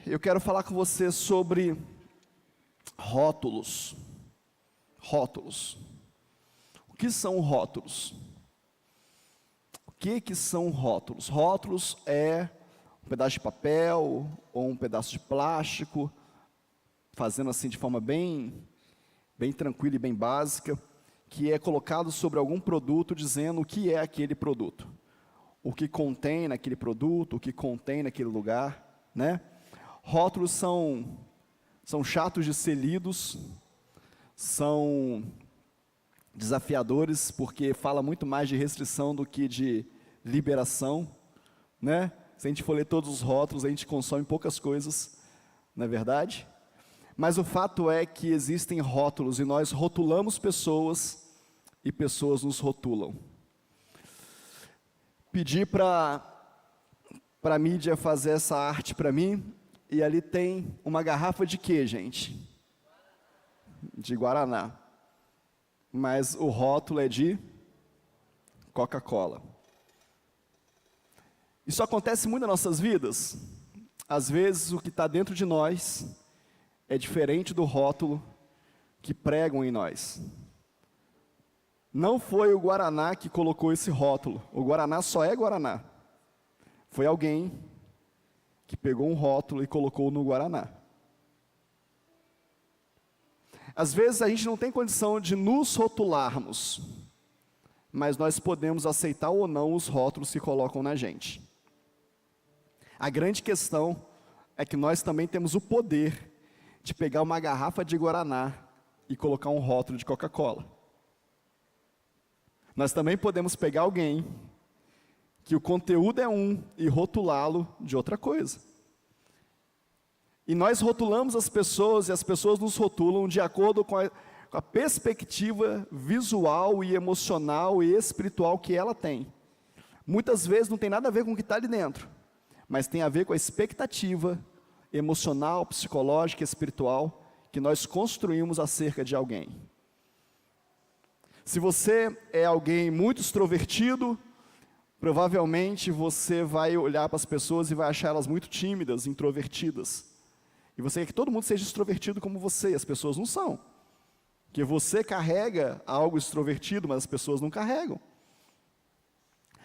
eu quero falar com você sobre rótulos. Rótulos. O que são rótulos? O que são rótulos? Rótulos é um pedaço de papel ou um pedaço de plástico, fazendo assim de forma bem tranquila e bem básica, que é colocado sobre algum produto dizendo o que é aquele produto. O que contém naquele produto, o que contém naquele lugar, né? Rótulos são chatos de ser lidos, são desafiadores, porque fala muito mais de restrição do que de liberação, né? Se a gente for ler todos os rótulos, a gente consome poucas coisas, não é verdade? Mas o fato é que existem rótulos, e nós rotulamos pessoas, e pessoas nos rotulam. Pedi para a mídia fazer essa arte para mim, e ali tem uma garrafa de quê, gente? De Guaraná. Mas o rótulo é de Coca-Cola. Isso acontece muito nas nossas vidas. Às vezes o que está dentro de nós é diferente do rótulo que pregam em nós. Não foi o Guaraná que colocou esse rótulo. O Guaraná só é Guaraná. Foi alguém que pegou um rótulo e colocou no Guaraná. Às vezes a gente não tem condição de nos rotularmos, mas nós podemos aceitar ou não os rótulos que colocam na gente. A grande questão é que nós também temos o poder de pegar uma garrafa de Guaraná e colocar um rótulo de Coca-Cola. Nós também podemos pegar alguém que o conteúdo é um e rotulá-lo de outra coisa. E nós rotulamos as pessoas e as pessoas nos rotulam de acordo com a perspectiva visual e emocional e espiritual que ela tem. Muitas vezes não tem nada a ver com o que está ali dentro, mas tem a ver com a expectativa emocional, psicológica e espiritual que nós construímos acerca de alguém. Se você é alguém muito extrovertido, provavelmente você vai olhar para as pessoas e vai achar elas muito tímidas, introvertidas. E você quer que todo mundo seja extrovertido como você, as pessoas não são. Porque você carrega algo extrovertido, mas as pessoas não carregam.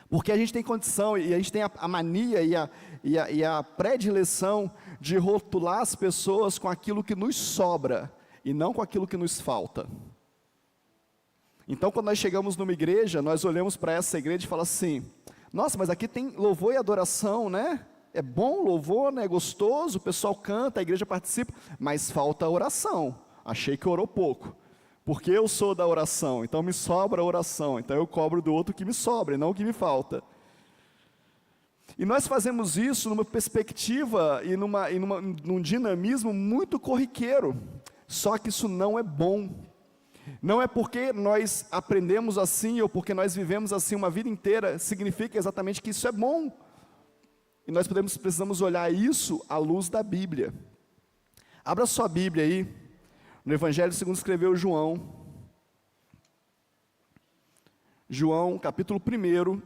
Porque a gente tem condição, e a gente tem a mania e a predileção de rotular as pessoas com aquilo que nos sobra, e não com aquilo que nos falta. Então, quando nós chegamos numa igreja, nós olhamos para essa igreja e falamos assim, nossa, mas aqui tem louvor e adoração, né? É bom louvor, né? É gostoso, o pessoal canta, a igreja participa, mas falta oração. Achei que orou pouco. Porque eu sou da oração, então me sobra a oração, então eu cobro do outro que me sobra, e não o que me falta. E nós fazemos isso numa perspectiva e num dinamismo muito corriqueiro, só que isso não é bom. Não é porque nós aprendemos assim, ou porque nós vivemos assim uma vida inteira, significa exatamente que isso é bom. E nós precisamos olhar isso à luz da Bíblia. Abra sua Bíblia aí, no Evangelho segundo escreveu João. João, capítulo 1.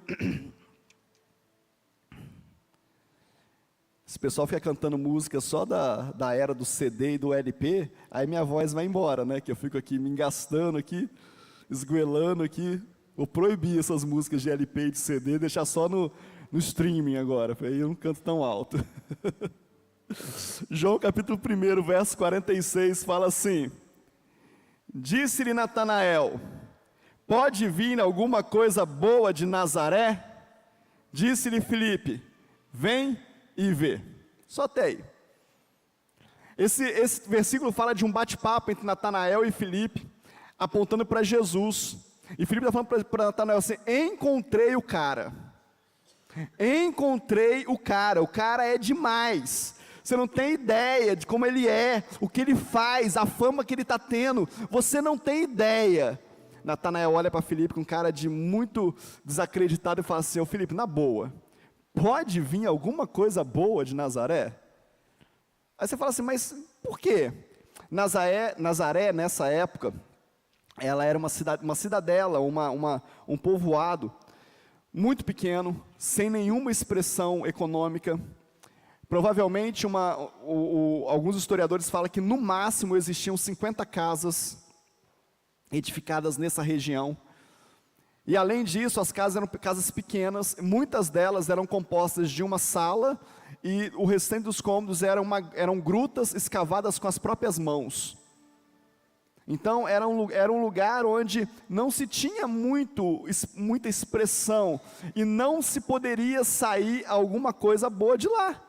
Esse pessoal fica cantando música só da era do CD e do LP, aí minha voz vai embora, né? Que eu fico aqui me engastando aqui, esgoelando aqui. Vou proibir essas músicas de LP e de CD, deixar só no streaming agora, aí eu não canto tão alto. João capítulo 1, verso 46, fala assim, disse-lhe Natanael, pode vir alguma coisa boa de Nazaré? Disse-lhe Filipe, vem e vê. Só até aí. Esse versículo fala de um bate-papo entre Natanael e Filipe, apontando para Jesus. E Filipe está falando para Natanael assim, encontrei o cara. Encontrei o cara é demais. Você não tem ideia de como ele é, o que ele faz, a fama que ele está tendo. Você não tem ideia. Natanael olha para Filipe com cara de muito desacreditado e fala assim, ô Filipe, na boa, pode vir alguma coisa boa de Nazaré? Aí você fala assim, mas por quê? Nazaré nessa época, ela era uma cidadela, um povoado, muito pequeno, sem nenhuma expressão econômica, Provavelmente, alguns historiadores falam que no máximo existiam 50 casas edificadas nessa região. E além disso, as casas eram casas pequenas, muitas delas eram compostas de uma sala, e o restante dos cômodos eram grutas escavadas com as próprias mãos. Então era um lugar onde não se tinha muita expressão, e não se poderia sair alguma coisa boa de lá.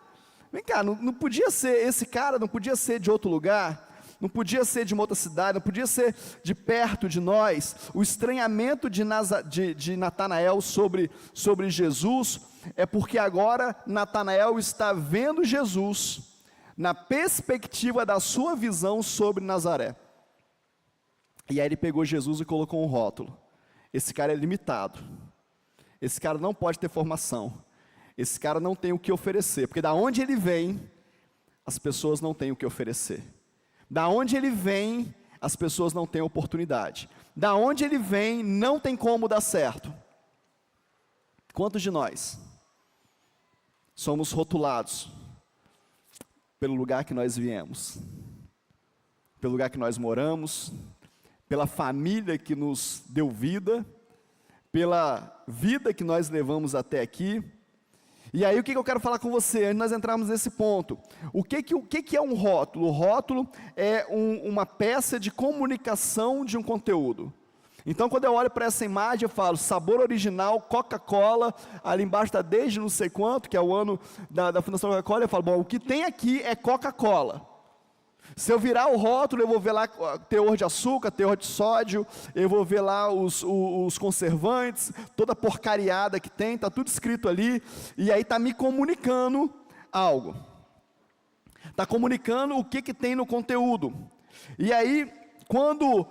Vem cá, não podia ser esse cara, não podia ser de outro lugar, não podia ser de uma outra cidade, não podia ser de perto de nós. O estranhamento de Natanael sobre Jesus é porque agora Natanael está vendo Jesus na perspectiva da sua visão sobre Nazaré. E aí ele pegou Jesus e colocou um rótulo: esse cara é limitado, esse cara não pode ter formação, esse cara não tem o que oferecer, porque da onde ele vem, as pessoas não têm o que oferecer. Da onde ele vem, as pessoas não têm oportunidade. Da onde ele vem, não tem como dar certo. Quantos de nós somos rotulados pelo lugar que nós viemos, pelo lugar que nós moramos, pela família que nos deu vida, pela vida que nós levamos até aqui? E aí o que eu quero falar com você, antes de nós entrarmos nesse ponto? O que é um rótulo? O rótulo é uma peça de comunicação de um conteúdo. Então, quando eu olho para essa imagem, eu falo: sabor original, Coca-Cola, ali embaixo está desde não sei quanto, que é o ano da Fundação Coca-Cola. Eu falo: bom, o que tem aqui é Coca-Cola. Se eu virar o rótulo, eu vou ver lá teor de açúcar, teor de sódio, eu vou ver lá os conservantes, toda a porcariada que tem, está tudo escrito ali, e aí está me comunicando algo. Está comunicando o que tem no conteúdo. E aí, quando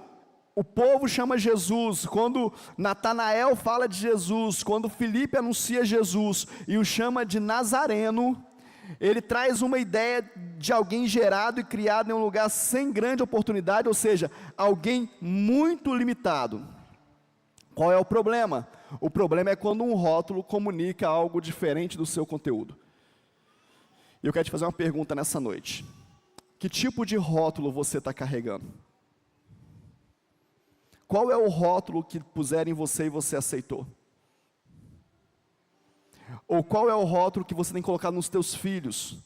o povo chama Jesus, quando Natanael fala de Jesus, quando Filipe anuncia Jesus e o chama de Nazareno, ele traz uma ideia de alguém gerado e criado em um lugar sem grande oportunidade, ou seja, alguém muito limitado. Qual é o problema? O problema é quando um rótulo comunica algo diferente do seu conteúdo. E eu quero te fazer uma pergunta nessa noite: que tipo de rótulo você está carregando? Qual é o rótulo que puseram em você e você aceitou? Ou qual é o rótulo que você tem colocado nos teus filhos,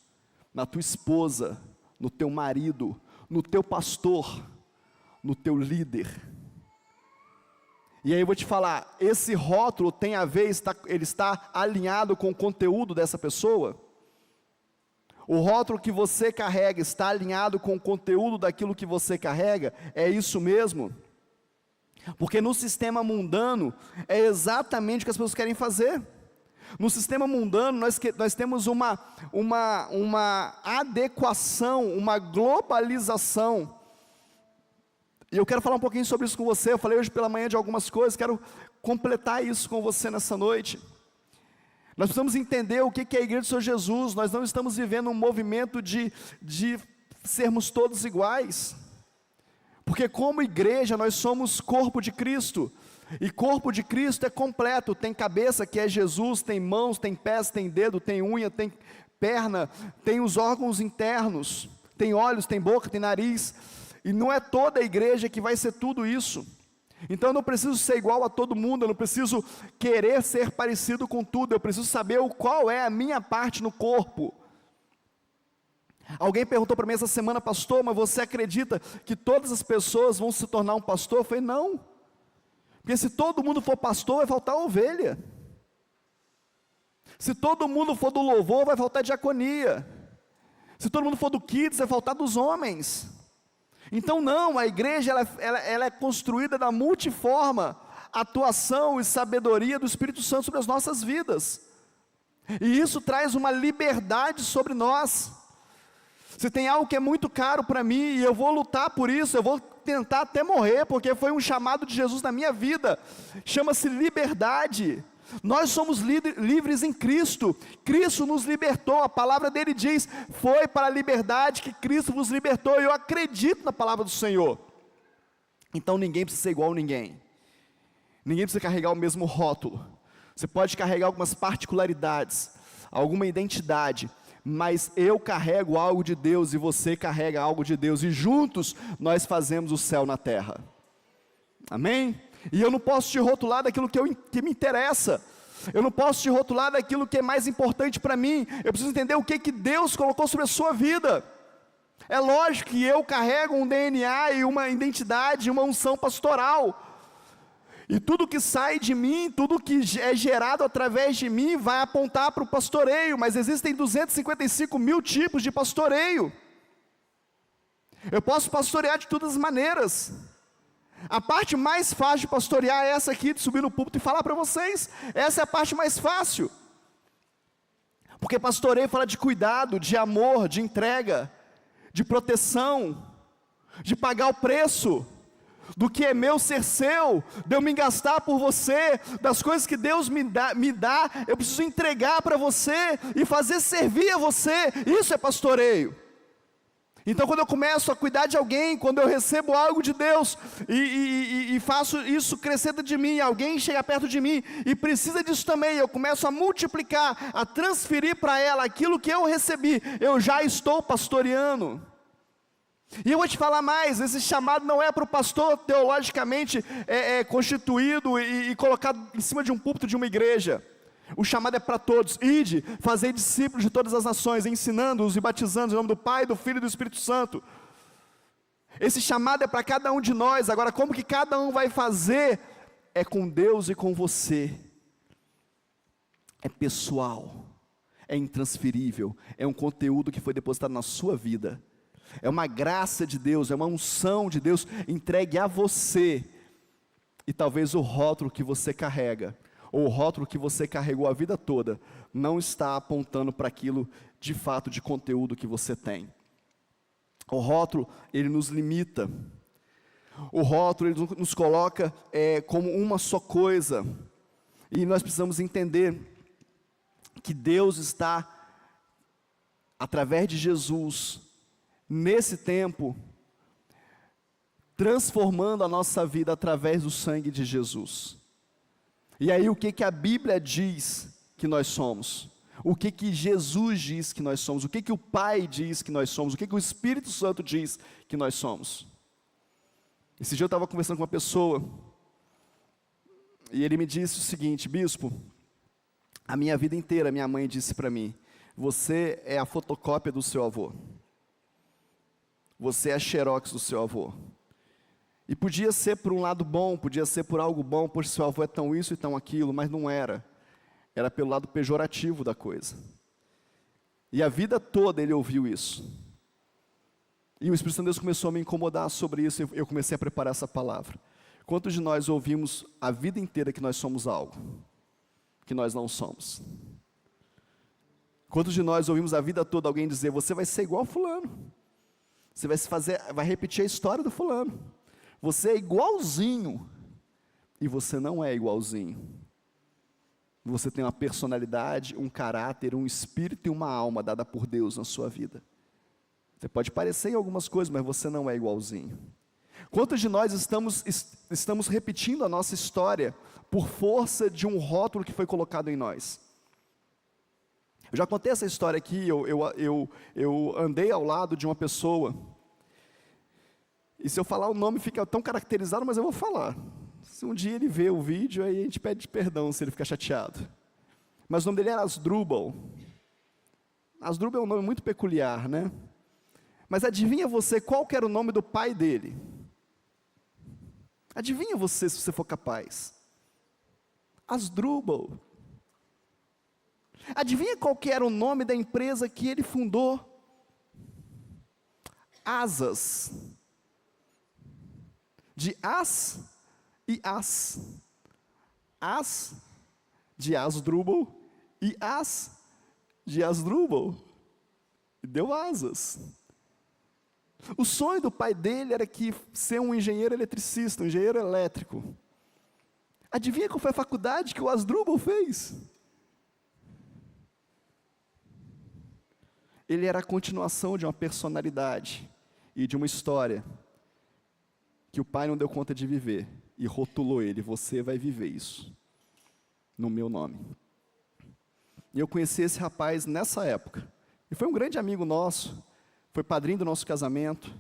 na tua esposa, no teu marido, no teu pastor, no teu líder? E aí eu vou te falar, esse rótulo tem a ver, ele está alinhado com o conteúdo dessa pessoa? O rótulo que você carrega está alinhado com o conteúdo daquilo que você carrega? É isso mesmo? Porque no sistema mundano, é exatamente o que as pessoas querem fazer. No sistema mundano, nós temos uma adequação, uma globalização. E eu quero falar um pouquinho sobre isso com você. Eu falei hoje pela manhã de algumas coisas, quero completar isso com você nessa noite. Nós precisamos entender o que é a Igreja do Senhor Jesus. Nós não estamos vivendo um movimento de sermos todos iguais. Porque como igreja, nós somos corpo de Cristo. E corpo de Cristo é completo, tem cabeça que é Jesus, tem mãos, tem pés, tem dedo, tem unha, tem perna, tem os órgãos internos, tem olhos, tem boca, tem nariz, e não é toda a igreja que vai ser tudo isso. Então eu não preciso ser igual a todo mundo, eu não preciso querer ser parecido com tudo, eu preciso saber qual é a minha parte no corpo. Alguém perguntou para mim essa semana: pastor, mas você acredita que todas as pessoas vão se tornar um pastor? Eu falei: não. Porque se todo mundo for pastor, vai faltar ovelha. Se todo mundo for do louvor, vai faltar diaconia. Se todo mundo for do kids, vai faltar dos homens. Então não, a igreja ela é construída da multiforme atuação e sabedoria do Espírito Santo sobre as nossas vidas. E isso traz uma liberdade sobre nós. Se tem algo que é muito caro para mim, e eu vou lutar por isso, eu vou tentar até morrer, porque foi um chamado de Jesus na minha vida, chama-se liberdade. Nós somos livres em Cristo, Cristo nos libertou, a palavra dele diz: foi para a liberdade que Cristo vos libertou, e eu acredito na palavra do Senhor. Então ninguém precisa ser igual a ninguém, ninguém precisa carregar o mesmo rótulo, você pode carregar algumas particularidades, alguma identidade, mas eu carrego algo de Deus e você carrega algo de Deus, e juntos nós fazemos o céu na terra. Amém? E eu não posso te rotular daquilo que me interessa, eu não posso te rotular daquilo que é mais importante para mim, eu preciso entender o que Deus colocou sobre a sua vida. É lógico que eu carrego um DNA e uma identidade, uma unção pastoral, e tudo que sai de mim, tudo que é gerado através de mim, vai apontar para o pastoreio, mas existem 255 mil tipos de pastoreio. Eu posso pastorear de todas as maneiras. A parte mais fácil de pastorear é essa aqui, de subir no púlpito e falar para vocês. Essa é a parte mais fácil. Porque pastoreio fala de cuidado, de amor, de entrega, de proteção, de pagar o preço do que é meu ser seu, de eu me gastar por você, das coisas que Deus me dá, eu preciso entregar para você e fazer servir a você. Isso é pastoreio. Então quando eu começo a cuidar de alguém, quando eu recebo algo de Deus e faço isso crescer dentro de mim, alguém chega perto de mim e precisa disso também, eu começo a multiplicar, a transferir para ela aquilo que eu recebi, eu já estou pastoreando. E eu vou te falar mais, esse chamado não é para o pastor teologicamente constituído e colocado em cima de um púlpito de uma igreja. O chamado é para todos. Ide, fazei discípulos de todas as nações, ensinando-os e batizando em nome do Pai, do Filho e do Espírito Santo. Esse chamado é para cada um de nós. Agora, como que cada um vai fazer? É com Deus e com você. É pessoal, é intransferível, é um conteúdo que foi depositado na sua vida. É uma graça de Deus, é uma unção de Deus entregue a você. E talvez o rótulo que você carrega, ou o rótulo que você carregou a vida toda, não está apontando para aquilo de fato de conteúdo que você tem. O rótulo, ele nos limita. O rótulo, ele nos coloca como uma só coisa. E nós precisamos entender que Deus está, através de Jesus, nesse tempo, transformando a nossa vida através do sangue de Jesus. E aí o que a Bíblia diz que nós somos? O que Jesus diz que nós somos? O que o Pai diz que nós somos? O que o Espírito Santo diz que nós somos? Esse dia eu estava conversando com uma pessoa, e ele me disse o seguinte: bispo, a minha vida inteira minha mãe disse para mim, você é a fotocópia do seu avô. Você é a xerox do seu avô. E podia ser por um lado bom, podia ser por algo bom, pois seu avô é tão isso e tão aquilo, mas não era. Era pelo lado pejorativo da coisa. E a vida toda ele ouviu isso. E o Espírito Santo de Deus começou a me incomodar sobre isso, e eu comecei a preparar essa palavra. Quantos de nós ouvimos a vida inteira que nós somos algo que nós não somos? Quantos de nós ouvimos a vida toda alguém dizer, você vai ser igual fulano? Você vai repetir a história do fulano. Você é igualzinho. E você não é igualzinho. Você tem uma personalidade, um caráter, um espírito e uma alma dada por Deus na sua vida. Você pode parecer em algumas coisas, mas você não é igualzinho. Quantos de nós estamos repetindo a nossa história por força de um rótulo que foi colocado em nós? Eu já contei essa história aqui, eu andei ao lado de uma pessoa, e se eu falar o nome fica tão caracterizado, mas eu vou falar. Se um dia ele vê o vídeo, aí a gente pede perdão se ele ficar chateado. Mas o nome dele era Asdrubal. Asdrubal é um nome muito peculiar, né? Mas adivinha você qual que era o nome do pai dele? Adivinha você, se você for capaz. Asdrubal. Adivinha qual que era o nome da empresa que ele fundou? Asas. De as e as. As de Asdrubal e as de Asdrubal. E deu asas. O sonho do pai dele era que ser um engenheiro eletricista, um engenheiro elétrico. Adivinha qual foi a faculdade que o Asdrubal fez? Ele era a continuação de uma personalidade e de uma história que o pai não deu conta de viver e rotulou ele, você vai viver isso, no meu nome. E eu conheci esse rapaz nessa época, E foi um grande amigo nosso, foi padrinho do nosso casamento,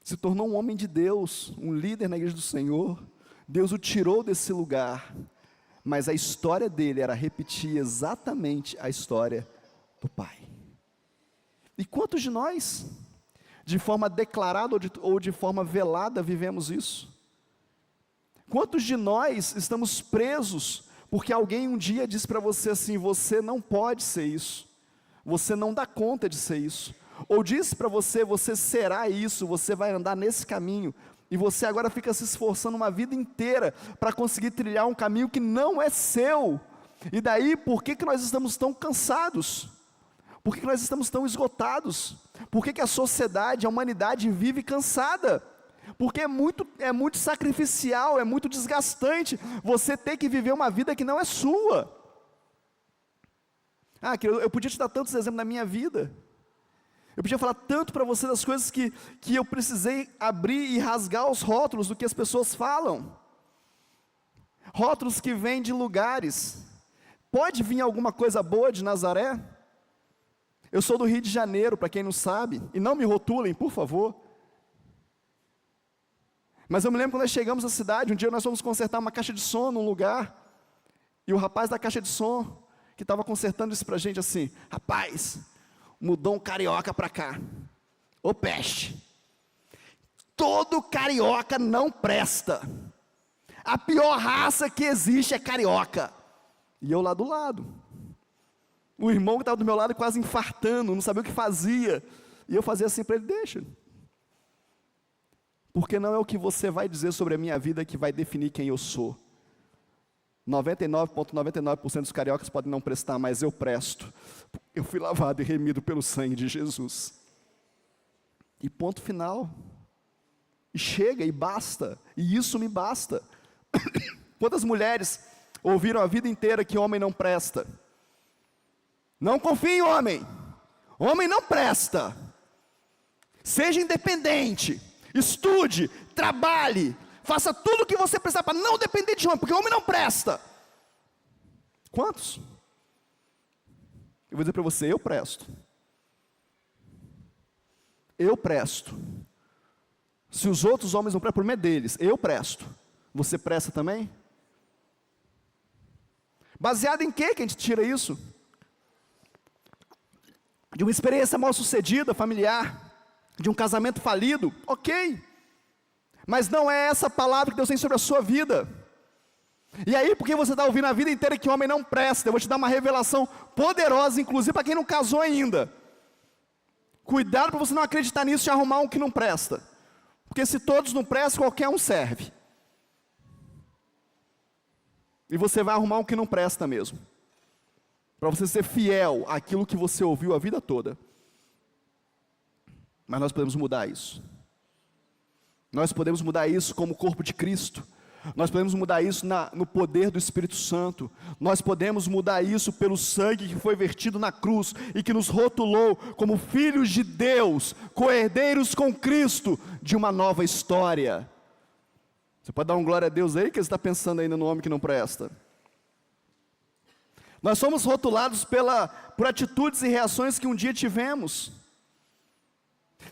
se tornou um homem de Deus, um líder na igreja do Senhor. Deus o tirou desse lugar, mas a história dele era repetir exatamente a história do pai. E quantos de nós, de forma declarada ou de forma velada, vivemos isso? Quantos de nós estamos presos porque alguém um dia disse para você assim: você não pode ser isso, você não dá conta de ser isso, ou disse para você: você será isso, você vai andar nesse caminho, e você agora fica se esforçando uma vida inteira para conseguir trilhar um caminho que não é seu. E daí, por que nós estamos tão cansados? Por que nós estamos tão esgotados? Por que a sociedade, a humanidade vive cansada? Porque é muito sacrificial, é muito desgastante você ter que viver uma vida que não é sua. Eu podia te dar tantos exemplos na minha vida. Eu podia falar tanto para você das coisas que eu precisei abrir e rasgar os rótulos do que as pessoas falam. Rótulos que vêm de lugares. Pode vir alguma coisa boa de Nazaré? Eu sou do Rio de Janeiro, para quem não sabe, e não me rotulem, por favor. Mas eu me lembro quando nós chegamos à cidade, um dia nós fomos consertar uma caixa de som num lugar, e o rapaz da caixa de som, que estava consertando isso para a gente assim: rapaz, mudou um carioca para cá. Ô peste, todo carioca não presta. A pior raça que existe é carioca. E eu lá do lado. O irmão que estava do meu lado quase infartando, não sabia o que fazia. E eu fazia assim para ele: deixa. Porque não é o que você vai dizer sobre a minha vida que vai definir quem eu sou. 99,99% dos cariocas podem não prestar, mas eu presto. Eu fui lavado e remido pelo sangue de Jesus. E ponto final. E chega, e basta. E isso me basta. Quantas mulheres ouviram a vida inteira que homem não presta? Não confie em homem. Homem não presta. Seja independente. Estude, trabalhe, faça tudo o que você precisar para não depender de homem, porque homem não presta. Quantos? Eu vou dizer para você: eu presto. Eu presto. Se os outros homens não prestam, o problema é deles. Eu presto. Você presta também? Baseado em quê que a gente tira isso? De uma experiência mal sucedida, familiar, de um casamento falido, ok, mas não é essa palavra que Deus tem sobre a sua vida. E aí, porque você está ouvindo a vida inteira que o homem não presta, eu vou te dar uma revelação poderosa, inclusive para quem não casou ainda. Cuidado para você não acreditar nisso e arrumar um que não presta, porque se todos não prestam, qualquer um serve, e você vai arrumar um que não presta mesmo, para você ser fiel àquilo que você ouviu a vida toda. Mas nós podemos mudar isso. Nós podemos mudar isso como corpo de Cristo. Nós podemos mudar isso no poder do Espírito Santo. Nós podemos mudar isso pelo sangue que foi vertido na cruz e que nos rotulou como filhos de Deus, co-herdeiros com Cristo de uma nova história. Você pode dar um glória a Deus aí, que você está pensando ainda no homem que não presta? Nós somos rotulados por atitudes e reações que um dia tivemos.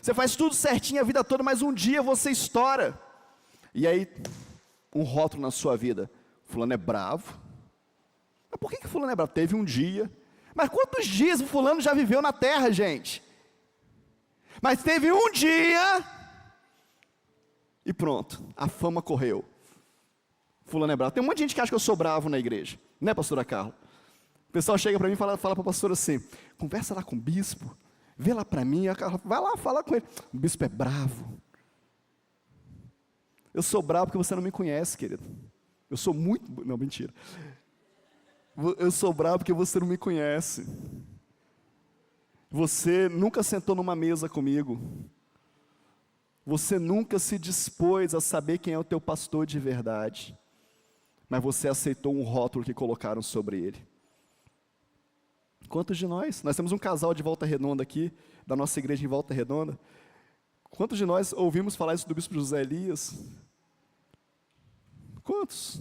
Você faz tudo certinho a vida toda, mas um dia você estoura. E aí, um rótulo na sua vida: fulano é bravo. Mas por que fulano é bravo? Teve um dia. Mas quantos dias o fulano já viveu na terra, gente? Mas teve um dia, e pronto, a fama correu. Fulano é bravo. Tem um monte de gente que acha que eu sou bravo na igreja, né, pastora Carla? O pessoal chega para mim e fala para a pastora assim: conversa lá com o bispo, vê lá para mim. Vai lá falar com ele. O bispo é bravo. Eu sou bravo porque você não me conhece, querido. Eu sou muito... Não, mentira. Eu sou bravo porque você não me conhece. Você nunca sentou numa mesa comigo. Você nunca se dispôs a saber quem é o teu pastor de verdade. Mas você aceitou um rótulo que colocaram sobre ele. Quantos de nós? Nós temos um casal de Volta Redonda aqui, da nossa igreja em Volta Redonda. Quantos de nós ouvimos falar isso do bispo José Elias? Quantos?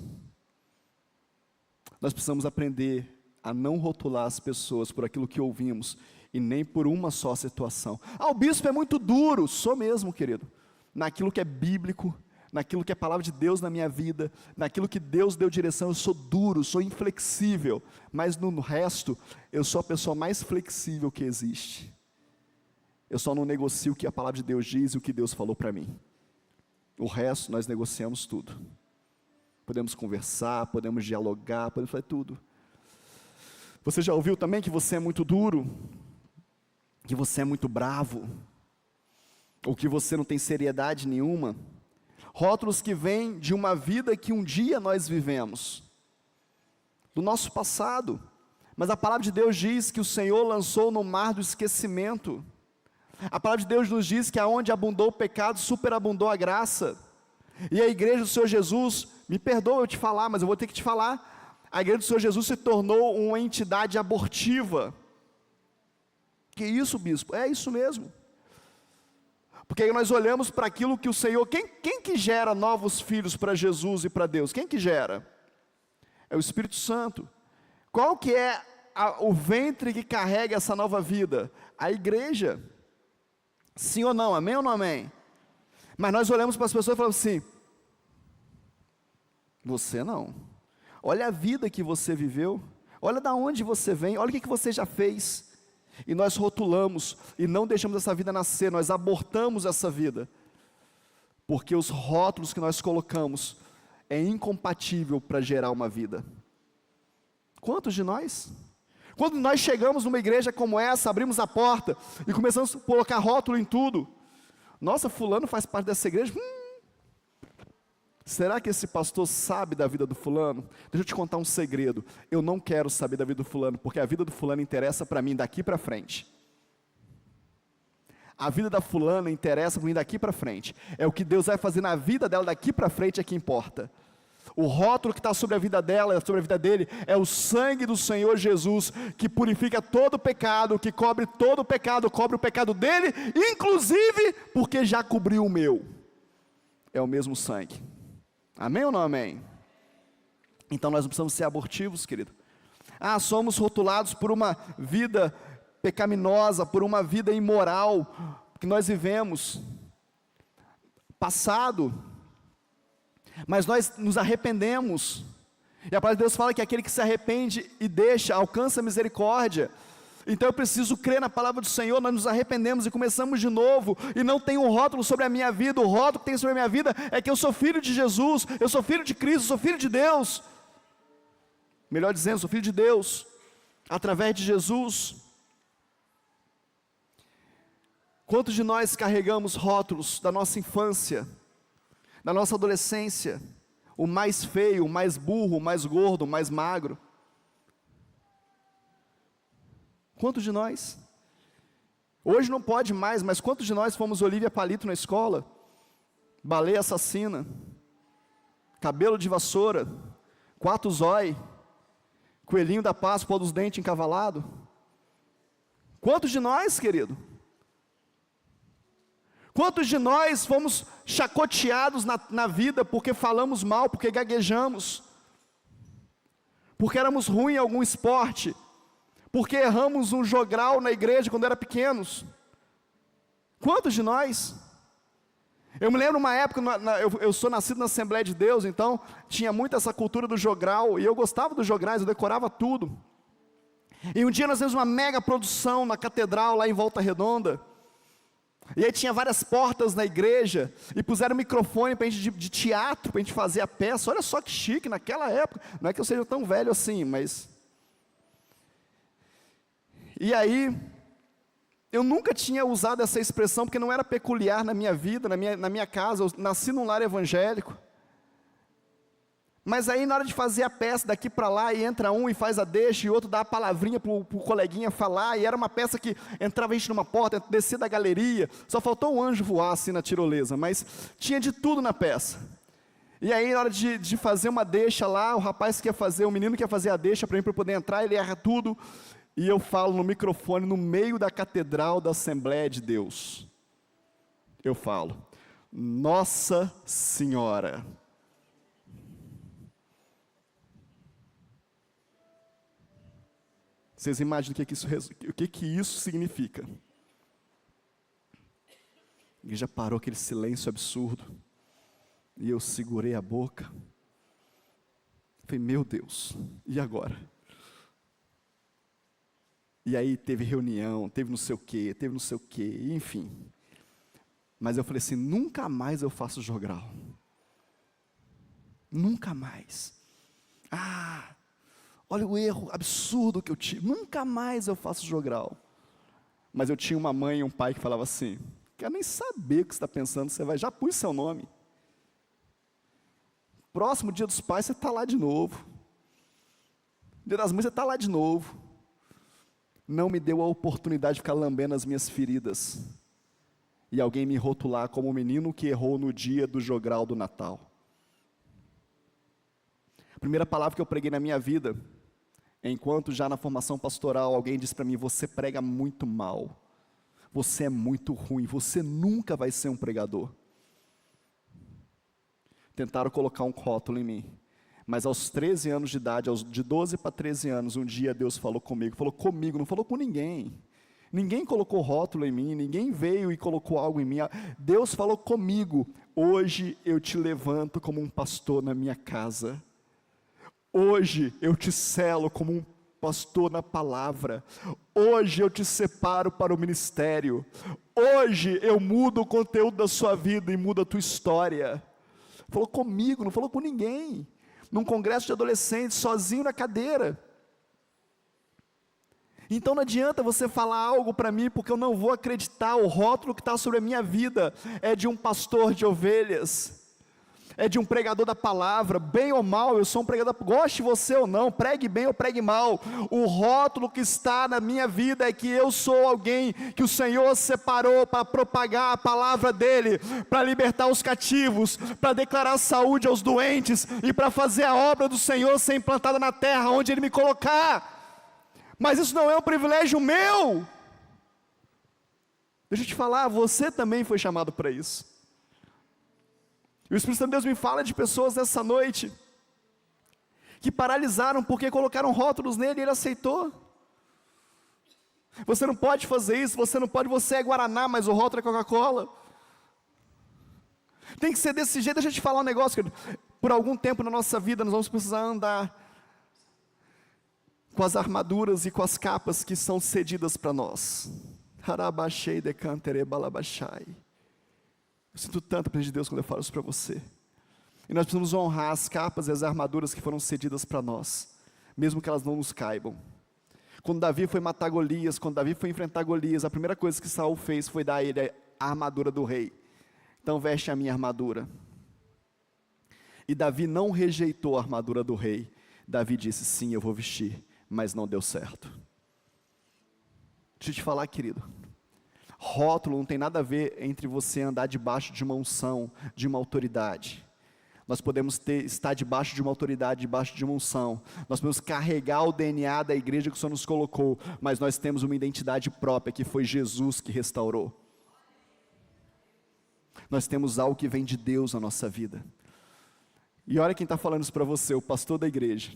Nós precisamos aprender a não rotular as pessoas por aquilo que ouvimos e nem por uma só situação. O bispo é muito duro. Sou mesmo, querido. Naquilo que é bíblico, naquilo que é palavra de Deus na minha vida, naquilo que Deus deu direção, eu sou duro, sou inflexível, mas no resto, eu sou a pessoa mais flexível que existe. Eu só não negocio o que a palavra de Deus diz e o que Deus falou para mim. O resto, nós negociamos tudo. Podemos conversar, podemos dialogar, podemos fazer tudo. Você já ouviu também que você é muito duro? Que você é muito bravo? Ou que você não tem seriedade nenhuma? Rótulos que vêm de uma vida que um dia nós vivemos, do nosso passado. Mas a palavra de Deus diz que o Senhor lançou no mar do esquecimento. A palavra de Deus nos diz que aonde abundou o pecado, superabundou a graça. E a igreja do Senhor Jesus, me perdoa eu te falar, mas eu vou ter que te falar, a igreja do Senhor Jesus se tornou uma entidade abortiva. Que isso, bispo? É isso mesmo. Porque aí nós olhamos para aquilo que o Senhor, quem que gera novos filhos para Jesus e para Deus? Quem que gera? É o Espírito Santo. Qual que é o ventre que carrega essa nova vida? A igreja. Sim ou não? Amém ou não amém? Mas nós olhamos para as pessoas e falamos assim, você não. Olha a vida que você viveu, olha de onde você vem, olha o que você já fez. E nós rotulamos, e não deixamos essa vida nascer, nós abortamos essa vida. Porque os rótulos que nós colocamos é incompatível para gerar uma vida. Quantos de nós? Quando nós chegamos numa igreja como essa, abrimos a porta e começamos a colocar rótulo em tudo. Nossa, fulano faz parte dessa igreja? Será que esse pastor sabe da vida do fulano? Deixa eu te contar um segredo. Eu não quero saber da vida do fulano, porque a vida do fulano interessa para mim daqui para frente. A vida da fulana interessa para mim daqui para frente. É o que Deus vai fazer na vida dela daqui para frente é que importa. O rótulo que está sobre a vida dela, sobre a vida dele, é o sangue do Senhor Jesus, que purifica todo o pecado, que cobre todo o pecado, cobre o pecado dele, inclusive porque já cobriu o meu. É o mesmo sangue. Amém ou não amém? Então nós não precisamos ser abortivos, querido. Somos rotulados por uma vida pecaminosa, por uma vida imoral que nós vivemos, passado, mas nós nos arrependemos, e a palavra de Deus fala que aquele que se arrepende e deixa, alcança misericórdia. Então eu preciso crer na palavra do Senhor, nós nos arrependemos e começamos de novo, e não tem um rótulo sobre a minha vida. O rótulo que tem sobre a minha vida é que eu sou filho de Jesus, eu sou filho de Cristo, eu sou filho de Deus, melhor dizendo, sou filho de Deus, através de Jesus. Quantos de nós carregamos rótulos da nossa infância, da nossa adolescência, o mais feio, o mais burro, o mais gordo, o mais magro? Quantos de nós? Hoje não pode mais, mas quantos de nós fomos Olívia Palito na escola? Baleia assassina, cabelo de vassoura, 4 zói, coelhinho da Páscoa dos dentes encavalado? Quantos de nós, querido? Quantos de nós fomos chacoteados na vida porque falamos mal, porque gaguejamos, porque éramos ruins em algum esporte, porque erramos um jogral na igreja quando era pequenos? Quantos de nós? Eu me lembro uma época, eu sou nascido na Assembleia de Deus, então tinha muito essa cultura do jogral, e eu gostava dos jograis, eu decorava tudo. E um dia nós fizemos uma mega produção na catedral, lá em Volta Redonda, e aí tinha várias portas na igreja, e puseram um microfone para a gente de teatro, para a gente fazer a peça. Olha só que chique naquela época, não é que eu seja tão velho assim, mas... E aí, eu nunca tinha usado essa expressão, porque não era peculiar na minha vida, na minha casa. Eu nasci num lar evangélico, mas aí na hora de fazer a peça daqui para lá, e entra um e faz a deixa, e outro dá a palavrinha para o coleguinha falar, e era uma peça que entrava a gente numa porta, descia da galeria, só faltou um anjo voar assim na tirolesa, mas tinha de tudo na peça. E aí na hora de fazer uma deixa lá, o menino que ia fazer a deixa para mim, para eu poder entrar, ele erra tudo, e eu falo no microfone, no meio da catedral da Assembleia de Deus, eu falo: Nossa Senhora. Vocês imaginam o que isso significa? A igreja parou, aquele silêncio absurdo. E eu segurei a boca. Falei, meu Deus, e agora? E aí teve reunião, teve não sei o quê, enfim. Mas eu falei assim, nunca mais eu faço jogral. Nunca mais. Olha o erro absurdo que eu tive. Nunca mais eu faço jogral. Mas eu tinha uma mãe e um pai que falavam assim, quero nem saber o que você está pensando, você vai, já pus seu nome. Próximo dia dos pais, você está lá de novo. Dia das mães, você está lá de novo. Não me deu a oportunidade de ficar lambendo as minhas feridas. E alguém me rotular como o menino que errou no dia do jogral do Natal. A primeira palavra que eu preguei na minha vida, enquanto já na formação pastoral, alguém disse para mim, você prega muito mal. Você é muito ruim, você nunca vai ser um pregador. Tentaram colocar um rótulo em mim. Mas aos 13 anos de idade, de 12 para 13 anos, um dia Deus falou comigo, não falou com ninguém. Ninguém colocou rótulo em mim, ninguém veio e colocou algo em mim. Deus falou comigo, hoje eu te levanto como um pastor na minha casa. Hoje eu te selo como um pastor na palavra. Hoje eu te separo para o ministério. Hoje eu mudo o conteúdo da sua vida e mudo a tua história. Falou comigo, não falou com ninguém. Num congresso de adolescentes, sozinho na cadeira. Então não adianta você falar algo para mim, porque eu não vou acreditar. O rótulo que está sobre a minha vida é de um pastor de ovelhas, é de um pregador da palavra. Bem ou mal, eu sou um pregador, goste você ou não, pregue bem ou pregue mal, o rótulo que está na minha vida é que eu sou alguém que o Senhor separou para propagar a palavra dEle, para libertar os cativos, para declarar saúde aos doentes, e para fazer a obra do Senhor ser implantada na terra, onde Ele me colocar. Mas isso não é um privilégio meu. Deixa eu te falar, você também foi chamado para isso. E o Espírito Santo de Deus me fala de pessoas nessa noite, que paralisaram porque colocaram rótulos nele e ele aceitou. Você não pode fazer isso, você é Guaraná, mas o rótulo é Coca-Cola. Tem que ser desse jeito. Deixa eu te falar um negócio, querido. Por algum tempo na nossa vida nós vamos precisar andar com as armaduras e com as capas que são cedidas para nós. Harabashei decantere balabashai. Eu sinto tanto a presença de Deus quando eu falo isso para você. E nós precisamos honrar as capas e as armaduras que foram cedidas para nós, mesmo que elas não nos caibam. Quando Davi foi matar Golias, quando Davi foi enfrentar Golias, a primeira coisa que Saul fez foi dar a ele a armadura do rei. Então veste a minha armadura. E Davi não rejeitou a armadura do rei. Davi disse, sim, eu vou vestir, mas não deu certo. Deixa eu te falar, querido. Rótulo não tem nada a ver entre você andar debaixo de uma unção, de uma autoridade. Nós podemos estar debaixo de uma autoridade, debaixo de uma unção. Nós podemos carregar o DNA da igreja que o Senhor nos colocou, mas nós temos uma identidade própria, que foi Jesus que restaurou. Nós temos algo que vem de Deus na nossa vida. E olha quem está falando isso para você, o pastor da igreja.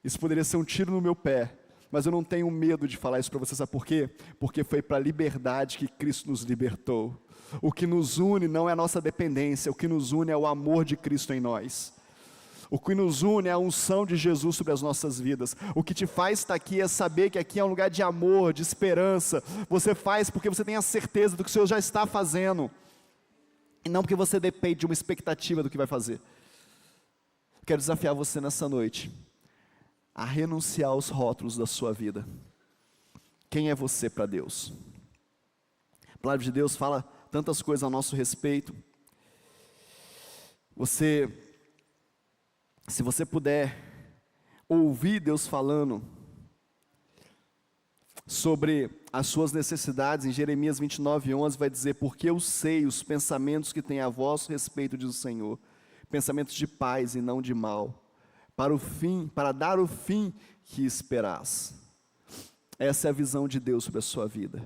Isso poderia ser um tiro no meu pé, mas eu não tenho medo de falar isso para você, sabe por quê? Porque foi para a liberdade que Cristo nos libertou. O que nos une não é a nossa dependência, o que nos une é o amor de Cristo em nós. O que nos une é a unção de Jesus sobre as nossas vidas. O que te faz estar aqui é saber que aqui é um lugar de amor, de esperança. Você faz porque você tem a certeza do que o Senhor já está fazendo, e não porque você depende de uma expectativa do que vai fazer. Quero desafiar você nessa noite a renunciar aos rótulos da sua vida. Quem é você para Deus? A palavra de Deus fala tantas coisas a nosso respeito. Se você puder ouvir Deus falando sobre as suas necessidades, em Jeremias 29:11 vai dizer, porque eu sei os pensamentos que tem a vosso respeito, diz o Senhor, pensamentos de paz e não de mal, para dar o fim que esperás. Essa é a visão de Deus sobre a sua vida.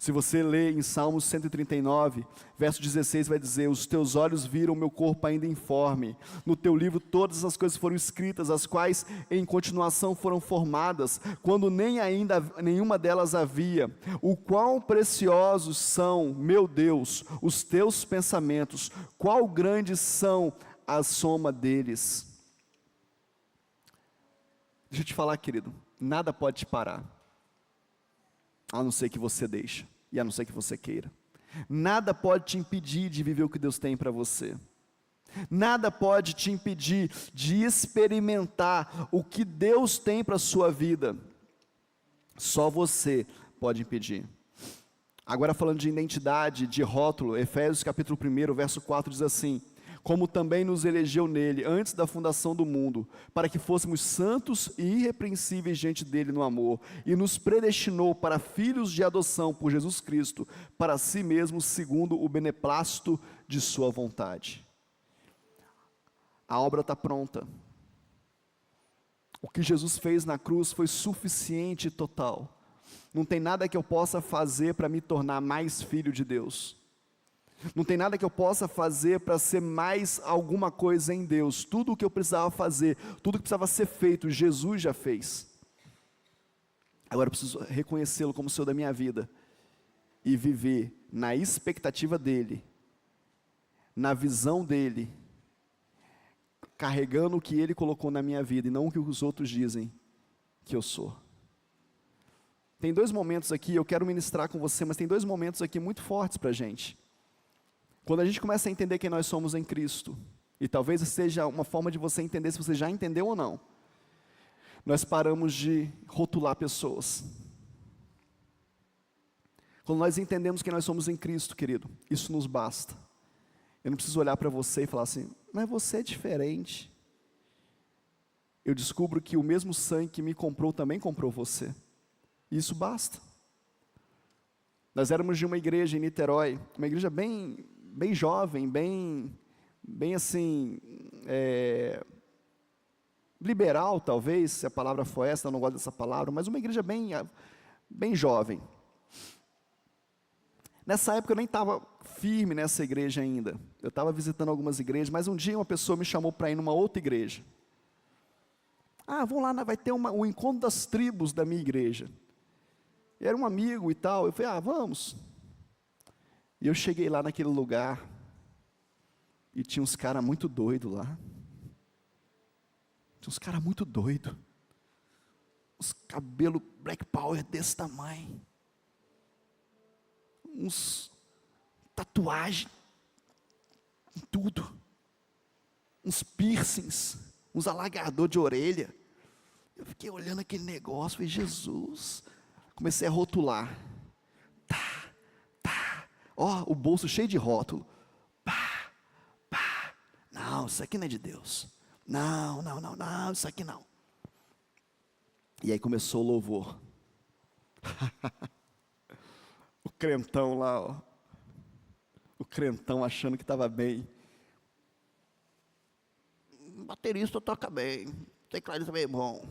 Se você ler em Salmos 139, verso 16, vai dizer: os teus olhos viram meu corpo ainda informe, no teu livro todas as coisas foram escritas, as quais em continuação foram formadas, quando nem ainda nenhuma delas havia. O quão preciosos são, meu Deus, os teus pensamentos, quão grandes são a soma deles. Deixa eu te falar, querido, nada pode te parar, a não ser que você deixe, e a não ser que você queira. Nada pode te impedir de viver o que Deus tem para você. Nada pode te impedir de experimentar o que Deus tem para a sua vida. Só você pode impedir. Agora falando de identidade, de rótulo, Efésios capítulo 1, verso 4 diz assim: como também nos elegeu nele, antes da fundação do mundo, para que fôssemos santos e irrepreensíveis diante dele no amor, e nos predestinou para filhos de adoção por Jesus Cristo, para si mesmo, segundo o beneplácito de sua vontade. A obra está pronta. O que Jesus fez na cruz foi suficiente e total. Não tem nada que eu possa fazer para me tornar mais filho de Deus. Não tem nada que eu possa fazer para ser mais alguma coisa em Deus. Tudo o que eu precisava fazer, tudo que precisava ser feito, Jesus já fez. Agora eu preciso reconhecê-lo como Senhor da minha vida e viver na expectativa dEle, na visão dEle, carregando o que Ele colocou na minha vida e não o que os outros dizem que eu sou. Tem dois momentos aqui, eu quero ministrar com você, mas tem dois momentos aqui muito fortes para a gente. Quando a gente começa a entender quem nós somos em Cristo, e talvez seja uma forma de você entender se você já entendeu ou não, nós paramos de rotular pessoas. Quando nós entendemos quem nós somos em Cristo, querido, isso nos basta. Eu não preciso olhar para você e falar assim: mas você é diferente. Eu descubro que o mesmo sangue que me comprou também comprou você. Isso basta. Nós éramos de uma igreja em Niterói, uma igreja bem jovem, bem assim, liberal talvez, se a palavra for essa, eu não gosto dessa palavra, mas uma igreja bem jovem. Nessa época eu nem estava firme nessa igreja ainda, eu estava visitando algumas igrejas, mas um dia uma pessoa me chamou para ir numa outra igreja. Vamos lá, vai ter um encontro das tribos da minha igreja. Era um amigo e tal, eu falei, vamos. E eu cheguei lá naquele lugar, e tinha uns caras muito doidos lá. Tinha uns caras muito doidos. Uns cabelos black power desse tamanho. Uns tatuagens, tudo. Uns piercings, uns alagador de orelha. Eu fiquei olhando aquele negócio, falei, Jesus. Comecei a rotular. O bolso cheio de rótulo. Não, isso aqui não é de Deus. Não, isso aqui não. E aí começou o louvor. O crentão lá, o crentão achando que estava bem. O baterista toca bem, o tecladista também é bom.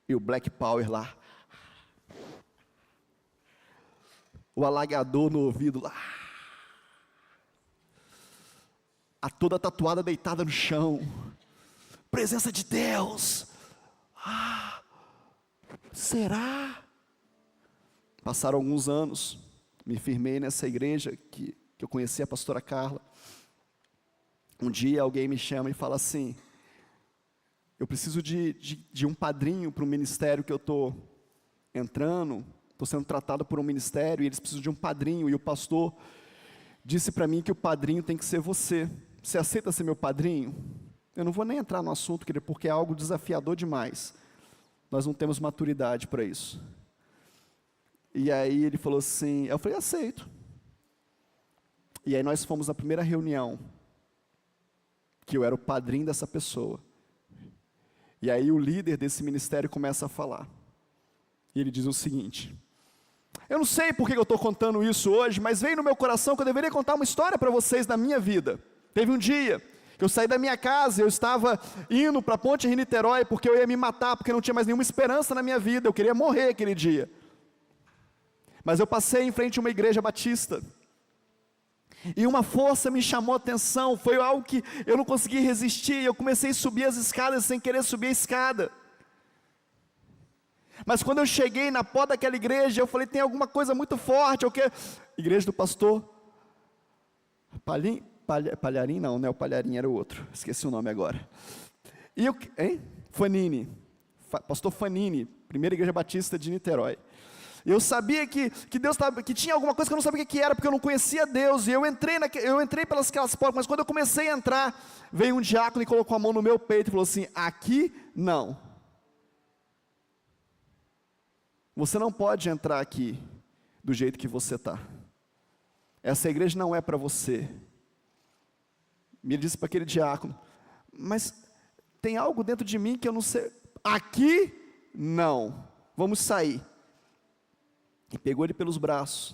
E o Black Power lá. O alagador no ouvido lá. A toda tatuada deitada no chão. Presença de Deus. Será? Passaram alguns anos, me firmei nessa igreja que eu conheci a pastora Carla. Um dia alguém me chama e fala assim: eu preciso de um padrinho para o ministério que eu estou entrando, estou sendo tratado por um ministério e eles precisam de um padrinho, e o pastor disse para mim que o padrinho tem que ser você. Você aceita ser meu padrinho? Eu não vou nem entrar no assunto, querido, porque é algo desafiador demais. Nós não temos maturidade para isso. E aí ele falou assim, eu falei, aceito. E aí nós fomos na primeira reunião, que eu era o padrinho dessa pessoa. E aí o líder desse ministério começa a falar. E ele diz o seguinte: eu não sei por que eu estou contando isso hoje, mas veio no meu coração que eu deveria contar uma história para vocês da minha vida. Teve um dia que eu saí da minha casa, eu estava indo para a Ponte Rio Niterói, porque eu ia me matar, porque não tinha mais nenhuma esperança na minha vida, eu queria morrer aquele dia. Mas eu passei em frente a uma igreja batista, e uma força me chamou a atenção, foi algo que eu não consegui resistir, eu comecei a subir as escadas sem querer subir a escada. Mas quando eu cheguei na porta daquela igreja, eu falei, tem alguma coisa muito forte, o quê? Igreja do pastor Palharim, não, o Palharim era o outro, esqueci o nome agora. E eu, Fanini, pastor Fanini, primeira igreja batista de Niterói. Eu sabia que Deus que tinha alguma coisa que eu não sabia o que era, porque eu não conhecia Deus, e eu entrei pelas aquelas portas, mas quando eu comecei a entrar, veio um diácono e colocou a mão no meu peito e falou assim, aqui não. Você não pode entrar aqui do jeito que você está. Essa igreja não é para você. Me disse para aquele diácono, mas tem algo dentro de mim que eu não sei. Aqui não, vamos sair. E pegou ele pelos braços,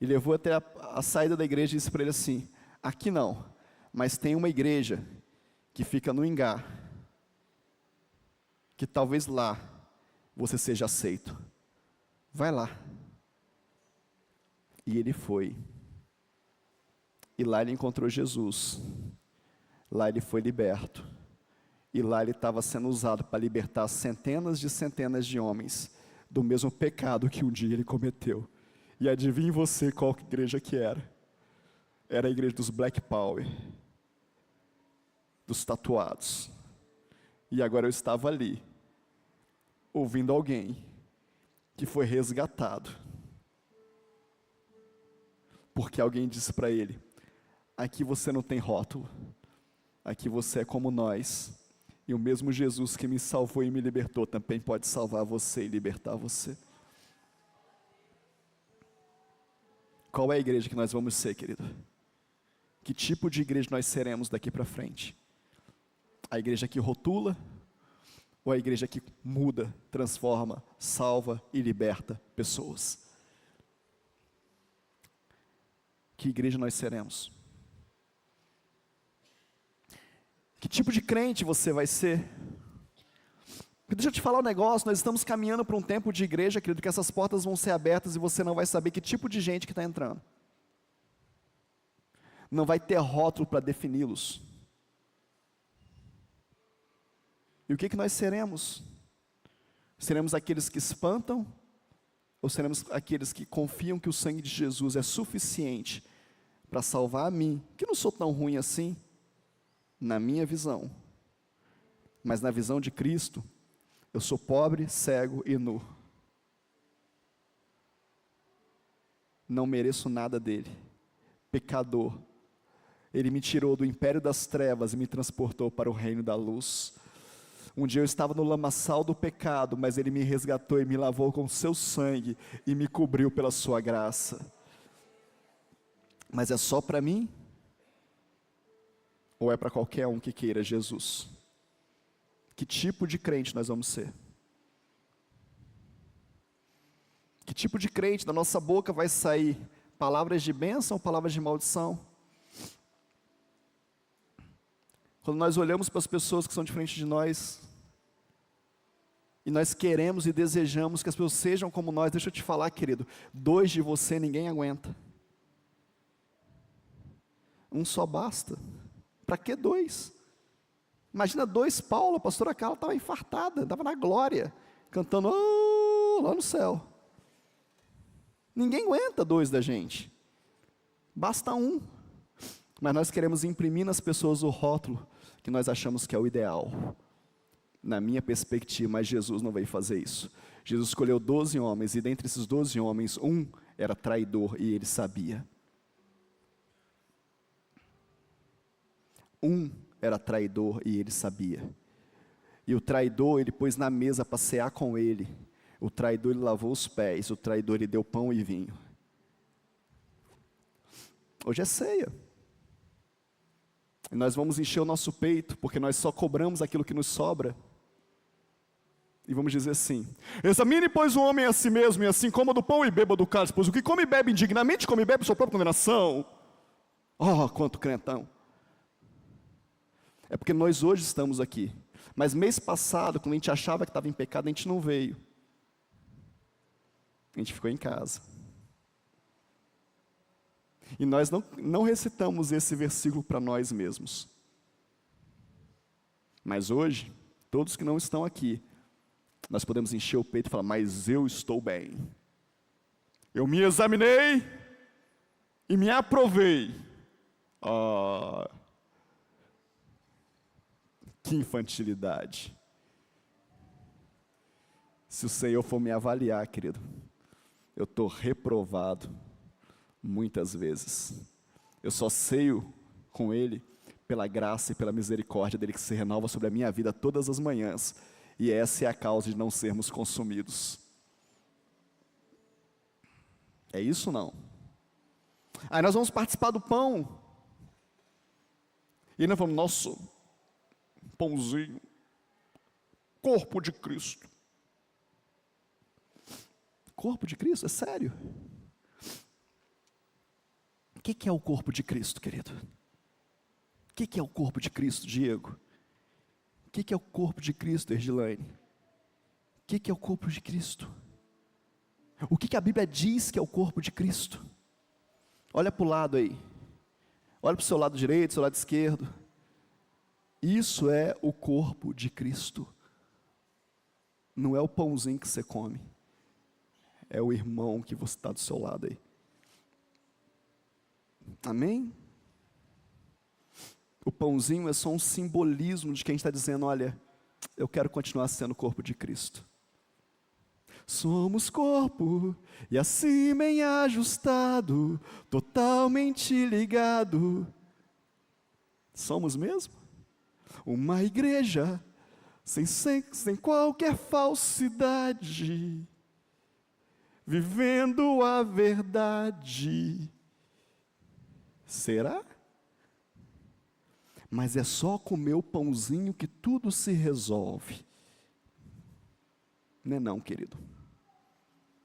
e levou até a saída da igreja e disse para ele assim, aqui não, mas tem uma igreja que fica no Ingá, que talvez lá você seja aceito, vai lá. E ele foi, e lá ele encontrou Jesus, lá ele foi liberto, e lá ele estava sendo usado para libertar centenas de homens, do mesmo pecado que um dia ele cometeu. E adivinhe você qual igreja que era? Era a igreja dos Black Power, dos tatuados. E agora eu estava ali, ouvindo alguém que foi resgatado, porque alguém disse para ele, aqui você não tem rótulo, aqui você é como nós, e o mesmo Jesus que me salvou e me libertou, também pode salvar você e libertar você. Qual é a igreja que nós vamos ser, querido? Que tipo de igreja nós seremos daqui para frente? A igreja que rotula, ou a igreja que muda, transforma, salva e liberta pessoas? Que igreja nós seremos? Que tipo de crente você vai ser? Deixa eu te falar um negócio, nós estamos caminhando para um tempo de igreja, querido, que essas portas vão ser abertas e você não vai saber que tipo de gente que está entrando. Não vai ter rótulo para defini-los. E o que nós seremos? Seremos aqueles que espantam? Ou seremos aqueles que confiam que o sangue de Jesus é suficiente para salvar a mim, que não sou tão ruim assim, na minha visão, mas na visão de Cristo, eu sou pobre, cego e nu. Não mereço nada dele, pecador. Ele me tirou do império das trevas e me transportou para o reino da luz. Um dia eu estava no lamaçal do pecado, mas ele me resgatou e me lavou com seu sangue e me cobriu pela sua graça. Mas é só para mim? Ou é para qualquer um que queira Jesus? Que tipo de crente nós vamos ser? Que tipo de crente da nossa boca vai sair? Palavras de bênção ou palavras de maldição? Quando nós olhamos para as pessoas que são diferentes de nós, e nós queremos e desejamos que as pessoas sejam como nós, deixa eu te falar, querido, 2 de você ninguém aguenta. Um só basta. Para que 2? Imagina 2 Paulo, a pastora Carla estava infartada, estava na glória, cantando lá no céu. Ninguém aguenta 2 da gente, basta 1. Mas nós queremos imprimir nas pessoas o rótulo que nós achamos que é o ideal. Na minha perspectiva, mas Jesus não veio fazer isso. Jesus escolheu 12 homens, e dentre esses 12 homens, um era traidor, e ele sabia. Um era traidor e ele sabia. E o traidor ele pôs na mesa para cear com ele. O traidor ele lavou os pés. O traidor ele deu pão e vinho. Hoje é ceia. E nós vamos encher o nosso peito, porque nós só cobramos aquilo que nos sobra. E vamos dizer assim: examine, pois, o homem a si mesmo, e assim coma do pão e beba do cálice, pois o que come e bebe indignamente, come e bebe sua própria condenação. Oh, quanto crentão! É porque nós hoje estamos aqui, mas mês passado, quando a gente achava que estava em pecado, a gente não veio, a gente ficou em casa. E nós não recitamos esse versículo para nós mesmos. Mas hoje, todos que não estão aqui, nós podemos encher o peito e falar, mas eu estou bem. Eu me examinei e me aprovei. Que infantilidade. Se o Senhor for me avaliar, querido, eu estou reprovado muitas vezes. Eu só ceio com Ele pela graça e pela misericórdia dEle que se renova sobre a minha vida todas as manhãs. E essa é a causa de não sermos consumidos. É isso ou não? Aí nós vamos participar do pão. E nós falamos, nosso pãozinho, corpo de Cristo. Corpo de Cristo? É sério? O que é o corpo de Cristo, querido? O que é o corpo de Cristo, Diego? O que é o corpo de Cristo, Ergilaine? O que é o corpo de Cristo? O que a Bíblia diz que é o corpo de Cristo? Olha para o lado aí. Olha para o seu lado direito, seu lado esquerdo. Isso é o corpo de Cristo. Não é o pãozinho que você come. É o irmão que você está do seu lado aí. Amém? O pãozinho é só um simbolismo de quem está dizendo, olha, eu quero continuar sendo o corpo de Cristo. Somos corpo, e assim bem ajustado, totalmente ligado. Somos mesmo? Uma igreja, sem qualquer falsidade, vivendo a verdade. Será? Mas é só comer o pãozinho que tudo se resolve. Não é não, querido.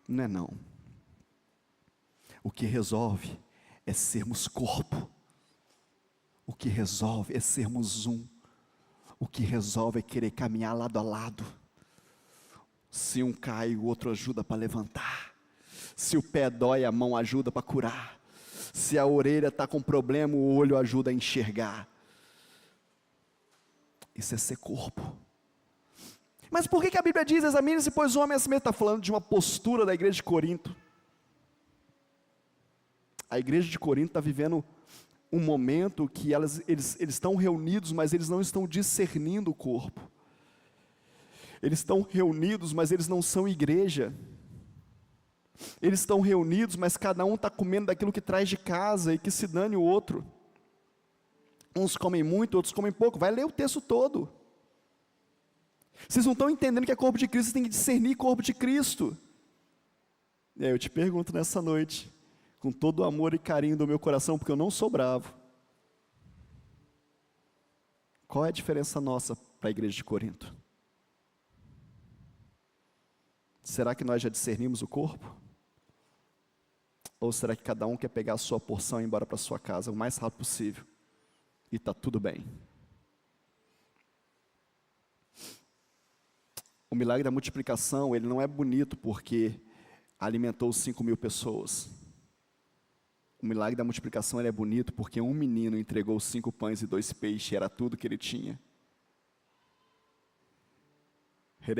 Não é não. O que resolve é sermos corpo. O que resolve é sermos um. O que resolve é querer caminhar lado a lado. Se um cai, o outro ajuda para levantar. Se o pé dói, a mão ajuda para curar. Se a orelha está com problema, o olho ajuda a enxergar. Isso é ser corpo. Mas por que a Bíblia diz, examine-se, pois o homem é assim mesmo? Está falando de uma postura da igreja de Corinto. A igreja de Corinto está vivendo um momento que eles estão reunidos, mas eles não estão discernindo o corpo. Eles estão reunidos, mas eles não são igreja. Eles estão reunidos, mas cada um está comendo daquilo que traz de casa e que se dane o outro. Uns comem muito, outros comem pouco. Vai ler o texto todo. Vocês não estão entendendo que é corpo de Cristo, vocês têm que discernir corpo de Cristo. E aí eu te pergunto nessa noite, com todo o amor e carinho do meu coração, porque eu não sou bravo. Qual é a diferença nossa para a igreja de Corinto? Será que nós já discernimos o corpo? Ou será que cada um quer pegar a sua porção e ir embora para a sua casa o mais rápido possível? E está tudo bem. O milagre da multiplicação, ele não é bonito porque alimentou 5.000 pessoas. O milagre da multiplicação, ele é bonito porque um menino entregou 5 pães e 2 peixes, era tudo que ele tinha. Estou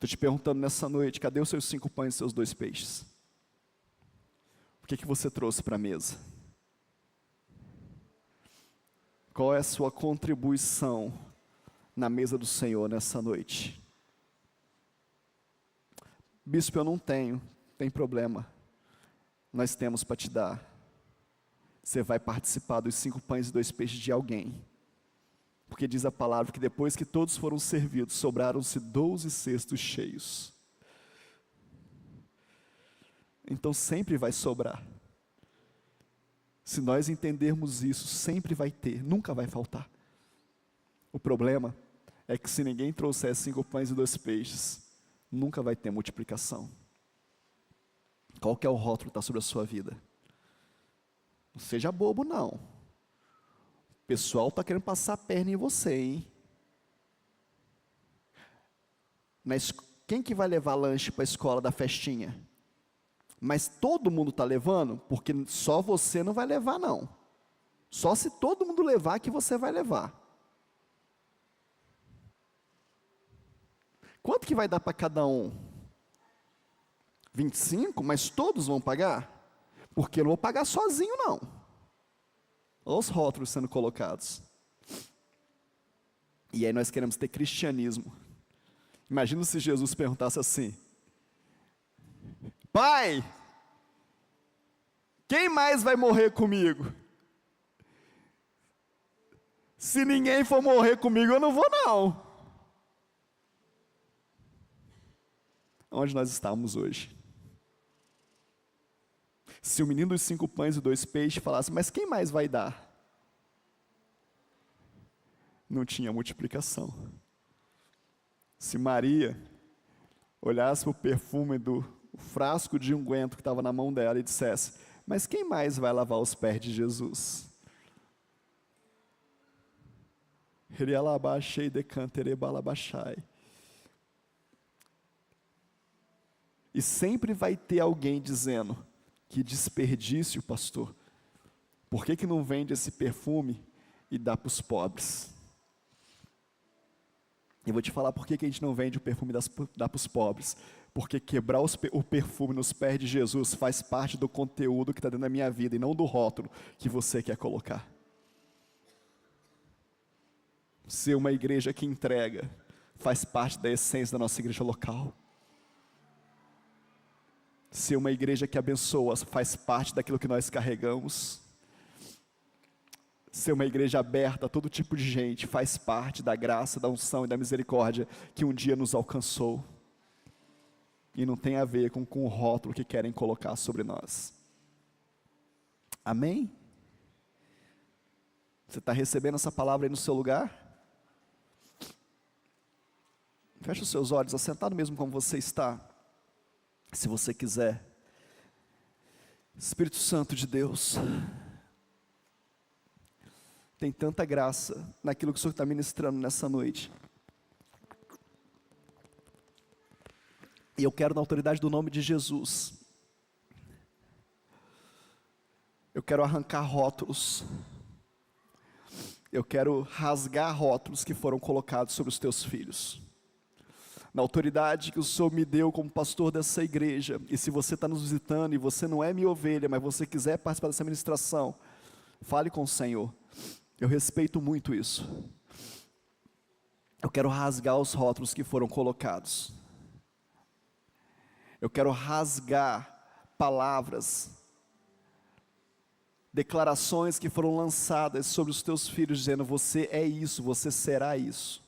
te perguntando nessa noite, cadê os seus 5 pães e seus 2 peixes? O que você trouxe para a mesa? Qual é a sua contribuição na mesa do Senhor nessa noite? Bispo, eu não tenho, tem problema. Nós temos para te dar. Você vai participar dos 5 pães e 2 peixes de alguém. Porque diz a palavra que depois que todos foram servidos, sobraram-se 12 cestos cheios. Então sempre vai sobrar. Se nós entendermos isso, sempre vai ter, nunca vai faltar. O problema é que se ninguém trouxer 5 pães e 2 peixes, nunca vai ter multiplicação. Qual que é o rótulo que está sobre a sua vida? Não seja bobo, não. O pessoal está querendo passar a perna em você, hein? quem que vai levar lanche para a escola da festinha? Mas todo mundo está levando? Porque só você não vai levar, não. Só se todo mundo levar que você vai levar. Quanto que vai dar para cada um? 25? Mas todos vão pagar? Porque eu não vou pagar sozinho, não. Olha os rótulos sendo colocados. E aí nós queremos ter cristianismo. Imagina se Jesus perguntasse assim: Pai, quem mais vai morrer comigo? Se ninguém for morrer comigo, eu não vou não. Onde nós estamos hoje? Se o menino dos 5 pães e 2 peixes falasse, mas quem mais vai dar? Não tinha multiplicação. Se Maria olhasse para o perfume do frasco de unguento que estava na mão dela e dissesse, mas quem mais vai lavar os pés de Jesus? E sempre vai ter alguém dizendo, que desperdício, pastor. Por que não vende esse perfume e dá para os pobres? Eu vou te falar por que a gente não vende o perfume e dá para os pobres. Porque quebrar o perfume nos pés de Jesus faz parte do conteúdo que está dentro da minha vida e não do rótulo que você quer colocar. Ser uma igreja que entrega faz parte da essência da nossa igreja local. Ser uma igreja que abençoa faz parte daquilo que nós carregamos. Ser uma igreja aberta a todo tipo de gente faz parte da graça, da unção e da misericórdia que um dia nos alcançou. E não tem a ver com o rótulo que querem colocar sobre nós. Amém? Você está recebendo essa palavra aí no seu lugar? Feche os seus olhos, assentado mesmo como você está. Se você quiser. Espírito Santo de Deus, tem tanta graça naquilo que o Senhor está ministrando nessa noite. E eu quero, na autoridade do nome de Jesus, eu quero arrancar rótulos. Eu quero rasgar rótulos que foram colocados sobre os teus filhos. Na autoridade que o Senhor me deu como pastor dessa igreja, e se você está nos visitando e você não é minha ovelha, mas você quiser participar dessa ministração, fale com o Senhor. Eu respeito muito isso. Eu quero rasgar os rótulos que foram colocados. Eu quero rasgar palavras, declarações que foram lançadas sobre os teus filhos, dizendo, você é isso, você será isso.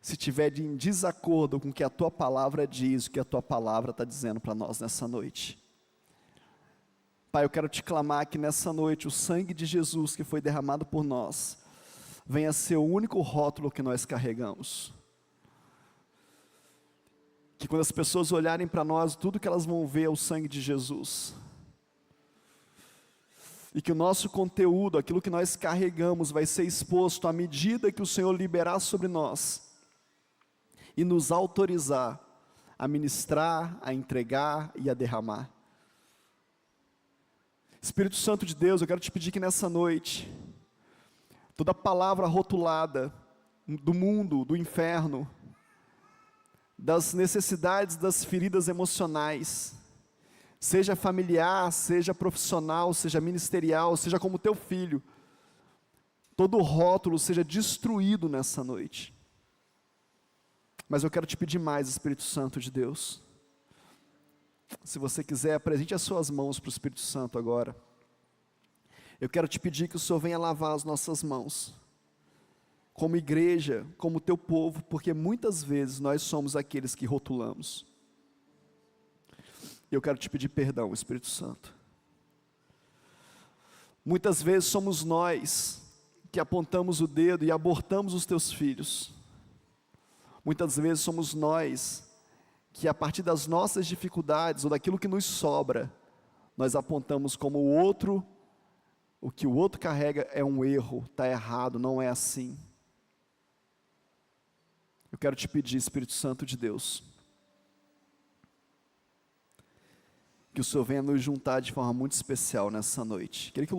Se tiver em desacordo com o que a tua palavra diz, o que a tua palavra está dizendo para nós nessa noite. Pai, eu quero te clamar que nessa noite o sangue de Jesus que foi derramado por nós, venha ser o único rótulo que nós carregamos. Que quando as pessoas olharem para nós, tudo que elas vão ver é o sangue de Jesus. E que o nosso conteúdo, aquilo que nós carregamos, vai ser exposto à medida que o Senhor liberar sobre nós e nos autorizar a ministrar, a entregar e a derramar. Espírito Santo de Deus, eu quero te pedir que nessa noite, toda palavra rotulada do mundo, do inferno, das necessidades, das feridas emocionais, seja familiar, seja profissional, seja ministerial, seja como teu filho, todo rótulo seja destruído nessa noite. Mas eu quero te pedir mais, Espírito Santo de Deus. Se você quiser, apresente as suas mãos para o Espírito Santo agora. Eu quero te pedir que o Senhor venha lavar as nossas mãos, como igreja, como teu povo, porque muitas vezes nós somos aqueles que rotulamos. Eu quero te pedir perdão, Espírito Santo. Muitas vezes somos nós que apontamos o dedo e abortamos os teus filhos. Muitas vezes somos nós que a partir das nossas dificuldades ou daquilo que nos sobra, nós apontamos como o que o outro carrega é um erro, está errado, não é assim. Eu quero te pedir, Espírito Santo de Deus, que o Senhor venha nos juntar de forma muito especial nessa noite. Queria que o